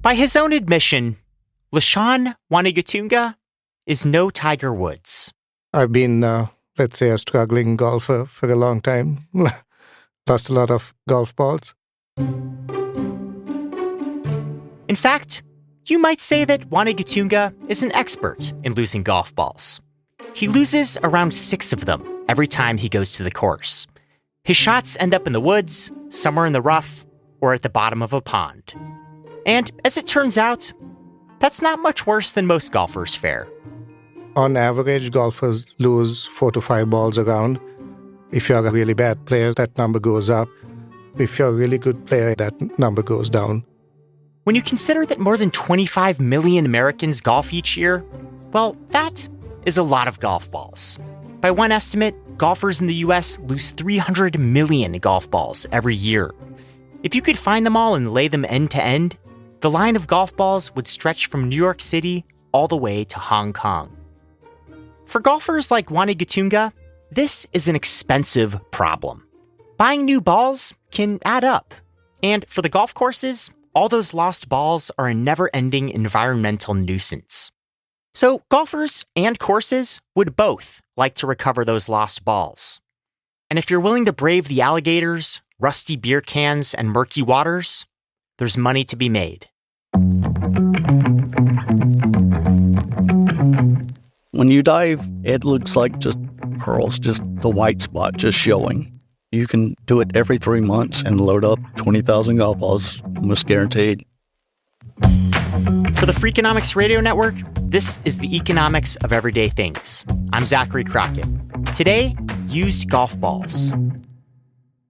By his own admission, LaShawn Wanagatunga is no Tiger Woods. I've been, let's say, a struggling golfer for a long time. Lost a lot of golf balls. In fact, you might say that Wanagatunga is an expert in losing golf balls. He loses around 6 of them every time he goes to the course. His shots end up in the woods, somewhere in the rough, or at the bottom of a pond. And as it turns out, that's not much worse than most golfers fare. On average, golfers lose 4 to 5 balls a round. If you're a really bad player, that number goes up. If you're a really good player, that number goes down. When you consider that more than 25 million Americans golf each year, well, that is a lot of golf balls. By one estimate, golfers in the U.S. lose 300 million golf balls every year. If you could find them all and lay them end to end, the line of golf balls would stretch from New York City all the way to Hong Kong. For golfers like Wanagatunga, this is an expensive problem. Buying new balls can add up. And for the golf courses, all those lost balls are a never-ending environmental nuisance. So golfers and courses would both like to recover those lost balls. And if you're willing to brave the alligators, rusty beer cans, and murky waters, there's money to be made. When you dive, it looks like just pearls, just the white spot just showing. You can do it every 3 months and load up 20,000 golf balls, almost guaranteed. For the Freakonomics Radio Network, this is the economics of everyday things. I'm Zachary Crockett. Today, used golf balls.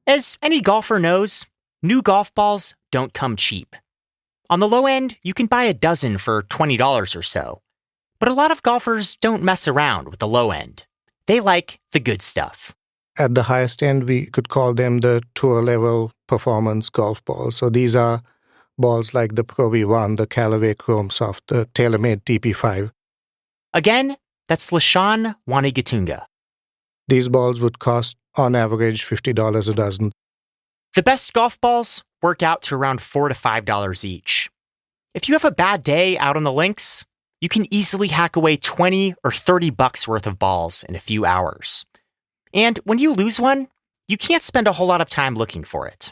As any golfer knows, new golf balls don't come cheap. On the low end, you can buy a dozen for $20 or so. But a lot of golfers don't mess around with the low end. They like the good stuff. At the highest end, we could call them the tour-level performance golf balls. So these are balls like the Pro V1, the Callaway Chrome Soft, the TaylorMade TP5. Again, that's LaShawn Wanagatunga. These balls would cost, on average, $50 a dozen. The best golf balls work out to around $4 to $5 each. If you have a bad day out on the links, you can easily hack away $20 or $30 worth of balls in a few hours. And when you lose one, you can't spend a whole lot of time looking for it.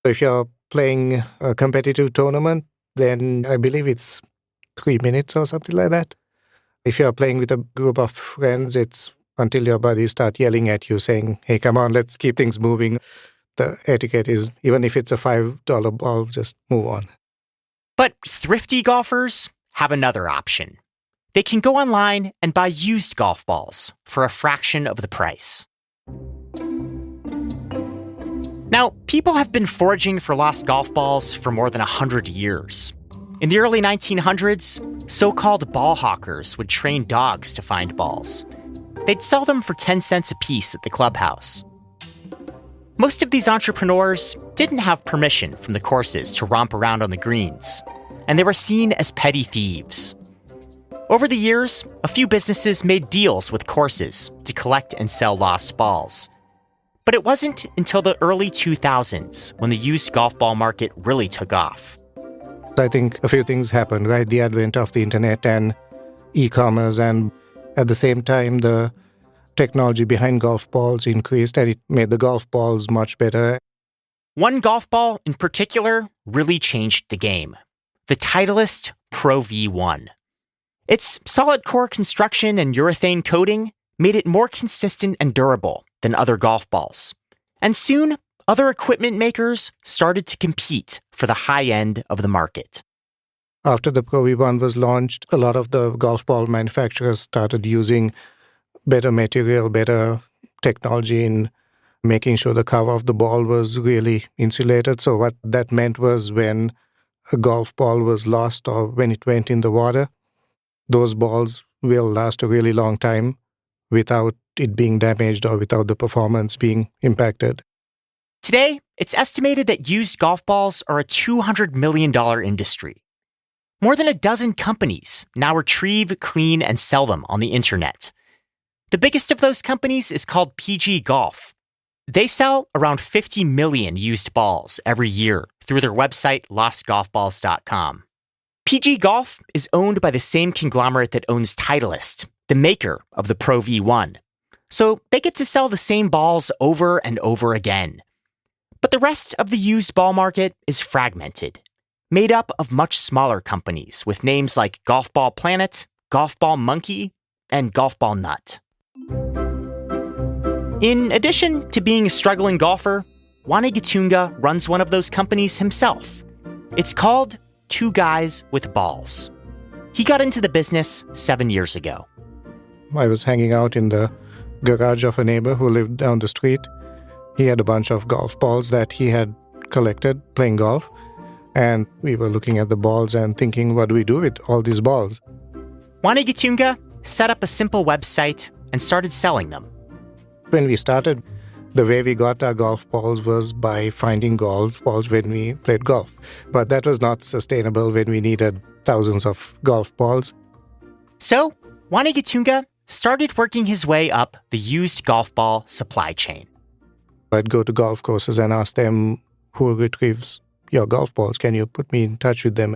If you're playing a competitive tournament, then I believe it's 3 minutes or something like that. If you're playing with a group of friends, it's until your buddies start yelling at you saying, hey, come on, let's keep things moving. The etiquette is, even if it's a $5 ball, just move on. But thrifty golfers have another option. They can go online and buy used golf balls for a fraction of the price. Now, people have been foraging for lost golf balls for more than 100 years. In the early 1900s, so-called ball hawkers would train dogs to find balls. They'd sell them for 10 cents a piece at the clubhouse. Most of these entrepreneurs didn't have permission from the courses to romp around on the greens, and they were seen as petty thieves. Over the years, a few businesses made deals with courses to collect and sell lost balls. But it wasn't until the early 2000s when the used golf ball market really took off. I think a few things happened, right? The advent of the internet and e-commerce, and at the same time, the technology behind golf balls increased, and it made the golf balls much better. One golf ball in particular really changed the game: the Titleist Pro V1. Its solid core construction and urethane coating made it more consistent and durable than other golf balls. And soon, other equipment makers started to compete for the high end of the market. After the Pro V1 was launched, a lot of the golf ball manufacturers started using better material, better technology in making sure the cover of the ball was really insulated. So what that meant was when a golf ball was lost or when it went in the water, those balls will last a really long time without it being damaged or without the performance being impacted. Today, it's estimated that used golf balls are a $200 million industry. More than a dozen companies now retrieve, clean, and sell them on the internet. The biggest of those companies is called PG Golf. They sell around 50 million used balls every year through their website, lostgolfballs.com. PG Golf is owned by the same conglomerate that owns Titleist, the maker of the Pro V1. So they get to sell the same balls over and over again. But the rest of the used ball market is fragmented, made up of much smaller companies with names like Golf Ball Planet, Golf Ball Monkey, and Golf Ball Nut. In addition to being a struggling golfer, Wani Gatunga runs one of those companies himself. It's called Two Guys with Balls. He got into the business 7 years ago. I was hanging out in the garage of a neighbor who lived down the street. He had a bunch of golf balls that he had collected playing golf. And we were looking at the balls and thinking, what do we do with all these balls? Wani Gatunga set up a simple website and started selling them. When we started, the way we got our golf balls was by finding golf balls when we played golf. But that was not sustainable when we needed thousands of golf balls. So, Wani Gatunga started working his way up the used golf ball supply chain. I'd go to golf courses and ask them, who retrieves your golf balls? Can you put me in touch with them?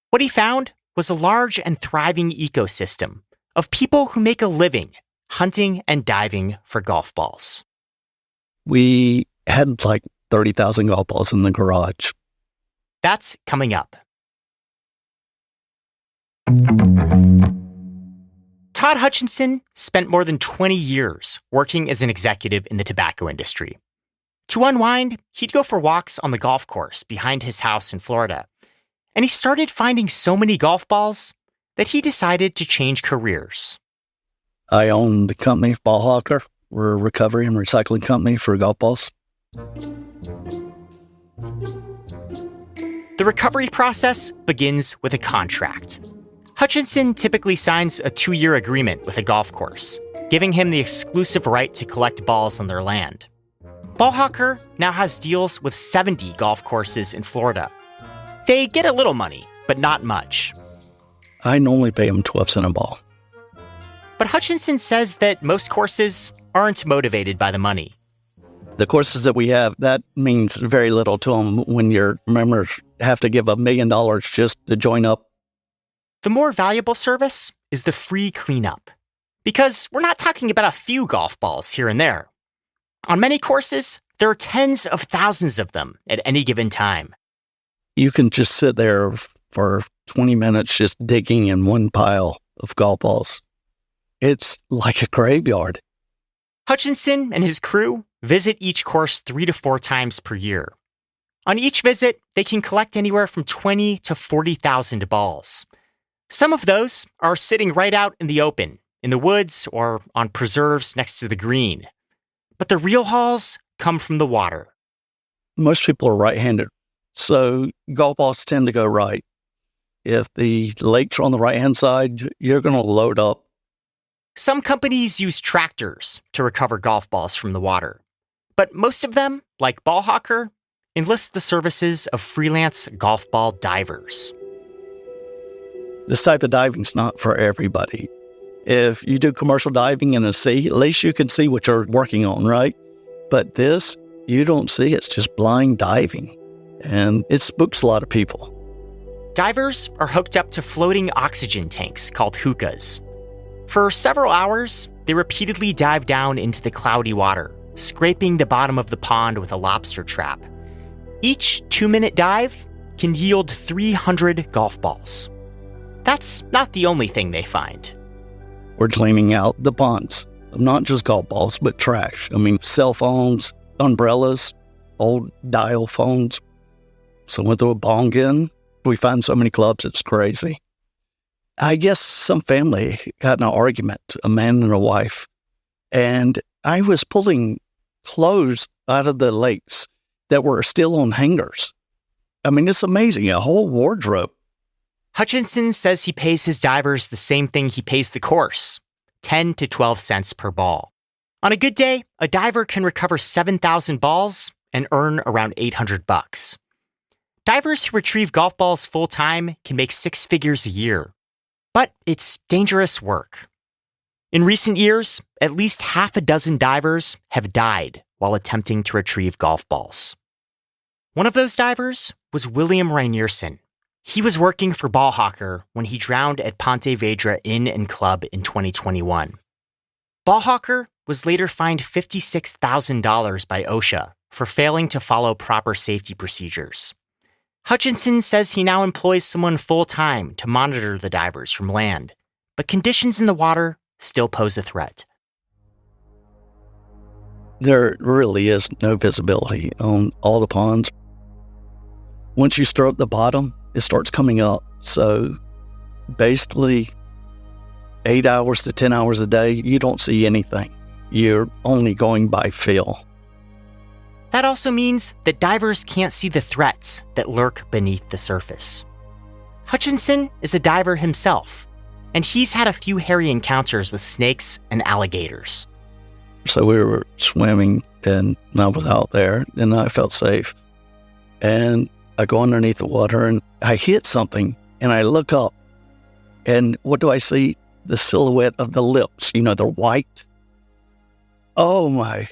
What he found was a large and thriving ecosystem of people who make a living hunting and diving for golf balls. We had like 30,000 golf balls in the garage. That's coming up. Todd Hutchinson spent more than 20 years working as an executive in the tobacco industry. To unwind, he'd go for walks on the golf course behind his house in Florida. And he started finding so many golf balls that he decided to change careers. I own the company, Ball Hawker. We're a recovery and recycling company for golf balls. The recovery process begins with a contract. Hutchinson typically signs a 2-year agreement with a golf course, giving him the exclusive right to collect balls on their land. Ballhawker now has deals with 70 golf courses in Florida. They get a little money, but not much. I normally pay them 12 cents a ball. But Hutchinson says that most courses aren't motivated by the money. The courses that we have, that means very little to them when your members have to give $1 million just to join up. The more valuable service is the free cleanup. Because we're not talking about a few golf balls here and there. On many courses, there are tens of thousands of them at any given time. You can just sit there for 20 minutes just digging in one pile of golf balls. It's like a graveyard. Hutchinson and his crew visit each course 3 to 4 times per year. On each visit, they can collect anywhere from 20 to 40,000 balls. Some of those are sitting right out in the open, in the woods or on preserves next to the green. But the real hauls come from the water. Most people are right-handed, so golf balls tend to go right. If the lakes are on the right-hand side, you're going to load up. Some companies use tractors to recover golf balls from the water. But most of them, like Ballhawker, enlist the services of freelance golf ball divers. This type of diving's not for everybody. If you do commercial diving in a sea, at least you can see what you're working on, right? But this, you don't see. It's just blind diving. And it spooks a lot of people. Divers are hooked up to floating oxygen tanks called hookahs. For several hours, they repeatedly dive down into the cloudy water, scraping the bottom of the pond with a lobster trap. Each 2-minute dive can yield 300 golf balls. That's not the only thing they find. We're cleaning out the ponds, not just golf balls, but trash. I mean, cell phones, umbrellas, old dial phones. Someone threw a bong in. We find so many clubs, it's crazy. I guess some family got in an argument, a man and a wife, and I was pulling clothes out of the lakes that were still on hangers. I mean, it's amazing, a whole wardrobe. Hutchinson says he pays his divers the same thing he pays the course, 10 to 12 cents per ball. On a good day, a diver can recover 7,000 balls and earn around $800. Divers who retrieve golf balls full-time can make 6 figures a year. But it's dangerous work. In recent years, at least half a dozen divers have died while attempting to retrieve golf balls. One of those divers was William Reinierson. He was working for Ball Hawker when he drowned at Ponte Vedra Inn and Club in 2021. Ball Hawker was later fined $56,000 by OSHA for failing to follow proper safety procedures. Hutchinson says he now employs someone full-time to monitor the divers from land, but conditions in the water still pose a threat. There really is no visibility on all the ponds. Once you stir up the bottom, it starts coming up. So basically, 8 hours to 10 hours a day, you don't see anything. You're only going by feel. That also means that divers can't see the threats that lurk beneath the surface. Hutchinson is a diver himself, and he's had a few hairy encounters with snakes and alligators. So we were swimming, and I was out there, and I felt safe. And I go underneath the water, and I hit something, and I look up, and what do I see? The silhouette of the lips, they're white. Oh my.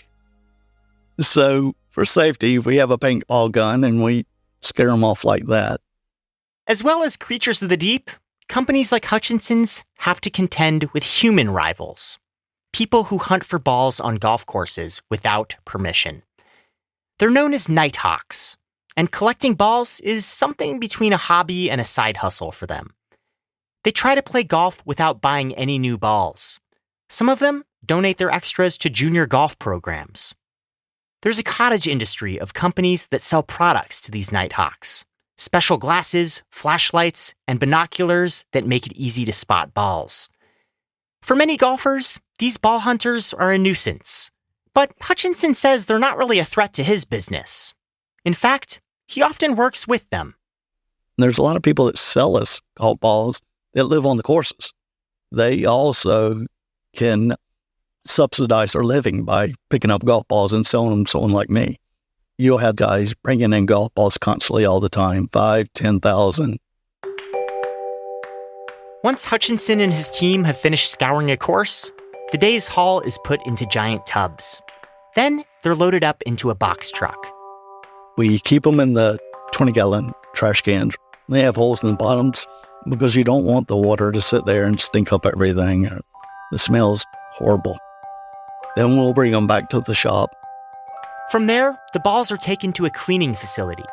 So for safety, we have a paintball gun, and we scare them off like that. As well as creatures of the deep, companies like Hutchinson's have to contend with human rivals. People who hunt for balls on golf courses without permission. They're known as nighthawks, and collecting balls is something between a hobby and a side hustle for them. They try to play golf without buying any new balls. Some of them donate their extras to junior golf programs. There's a cottage industry of companies that sell products to these nighthawks. Special glasses, flashlights, and binoculars that make it easy to spot balls. For many golfers, these ball hunters are a nuisance. But Hutchinson says they're not really a threat to his business. In fact, he often works with them. There's a lot of people that sell us golf balls that live on the courses. They also can subsidize their living by picking up golf balls and selling them to someone like me. You'll have guys bringing in golf balls constantly all the time, 5,000, 10,000. Once Hutchinson and his team have finished scouring a course, the day's haul is put into giant tubs. Then they're loaded up into a box truck. We keep them in the 20-gallon trash cans. They have holes in the bottoms because you don't want the water to sit there and stink up everything. The smell's horrible. Then we'll bring them back to the shop. From there, the balls are taken to a cleaning facility.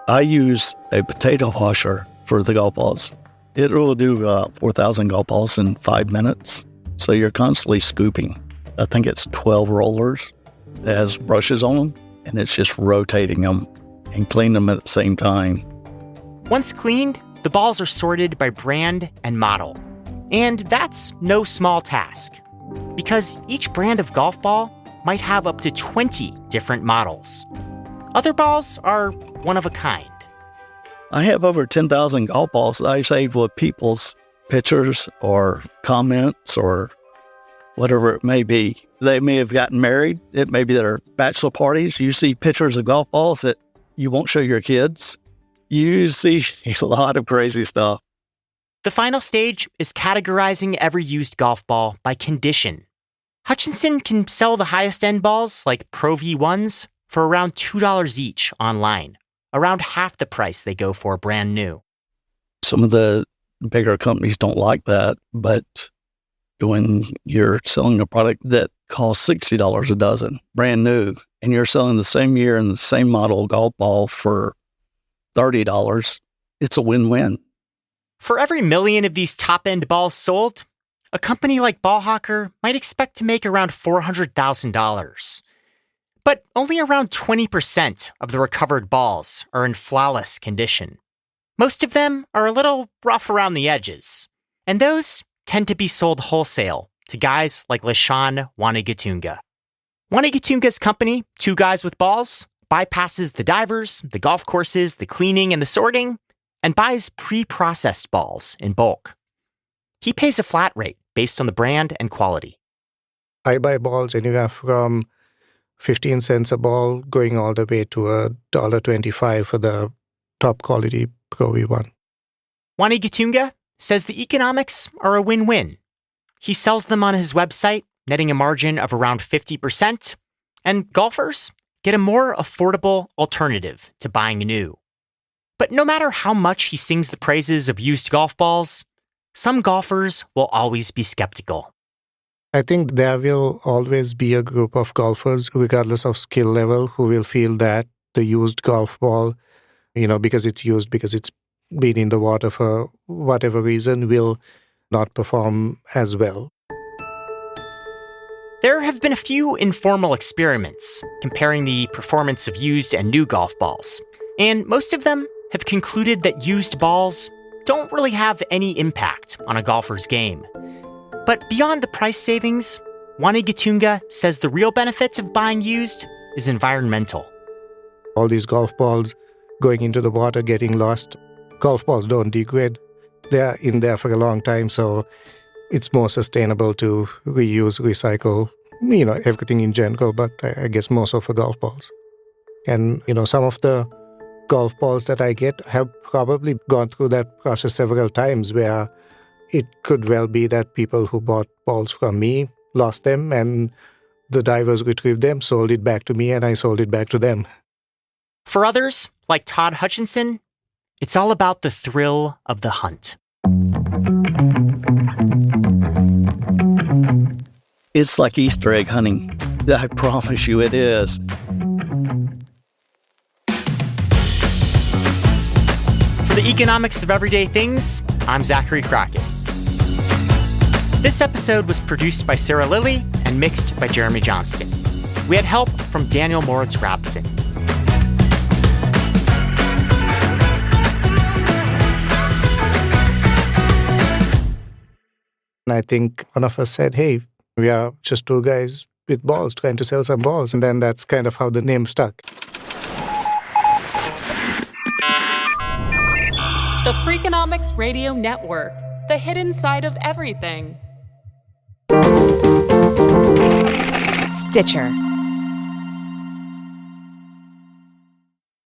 I use a potato washer for the golf balls. It will do 4,000 golf balls in 5 minutes. So you're constantly scooping. I think it's 12 rollers that has brushes on them, and it's just rotating them and cleaning them at the same time. Once cleaned, the balls are sorted by brand and model. And that's no small task, because each brand of golf ball might have up to 20 different models. Other balls are one of a kind. I have over 10,000 golf balls that I saved with people's pictures or comments or whatever it may be. They may have gotten married. It may be their bachelor parties. You see pictures of golf balls that you won't show your kids. You see a lot of crazy stuff. The final stage is categorizing every used golf ball by condition. Hutchinson can sell the highest end balls, like Pro V1s, for around $2 each online, around half the price they go for brand new. Some of the bigger companies don't like that, but when you're selling a product that costs $60 a dozen, brand new, and you're selling the same year and the same model golf ball for $30, it's a win-win. For every million of these top-end balls sold, a company like Ball Hawker might expect to make around $400,000. But only around 20% of the recovered balls are in flawless condition. Most of them are a little rough around the edges, and those tend to be sold wholesale to guys like Lashawn Wanigatunga. Wanigatunga's company, Two Guys with Balls, bypasses the divers, the golf courses, the cleaning, and the sorting, and buys pre-processed balls in bulk. He pays a flat rate based on the brand and quality. I buy balls anywhere from 15 cents a ball going all the way to $1.25 for the top quality Pro V1. Wanigatunga says the economics are a win-win. He sells them on his website, netting a margin of around 50%, and golfers get a more affordable alternative to buying new. But no matter how much he sings the praises of used golf balls, some golfers will always be skeptical. I think there will always be a group of golfers, regardless of skill level, who will feel that the used golf ball, because it's used, because it's been in the water for whatever reason, will not perform as well. There have been a few informal experiments comparing the performance of used and new golf balls, and most of them have concluded that used balls don't really have any impact on a golfer's game. But beyond the price savings, Wani Gatunga says the real benefit of buying used is environmental. All these golf balls going into the water, getting lost. Golf balls don't degrade. They're in there for a long time, so it's more sustainable to reuse, recycle, everything in general, but I guess more so for golf balls. And, some of the golf balls that I get have probably gone through that process several times, where it could well be that people who bought balls from me lost them, and the divers retrieved them, sold it back to me, and I sold it back to them. For others, like Todd Hutchinson, it's all about the thrill of the hunt. It's like Easter egg hunting. I promise you it is. For the economics of everyday things, I'm Zachary Crockett. This episode was produced by Sarah Lilly and mixed by Jeremy Johnston. We had help from Daniel Moritz-Rapson. And I think one of us said, hey, we are just two guys with balls trying to sell some balls. And then that's kind of how the name stuck. The Freakonomics Radio Network, the hidden side of everything. Stitcher.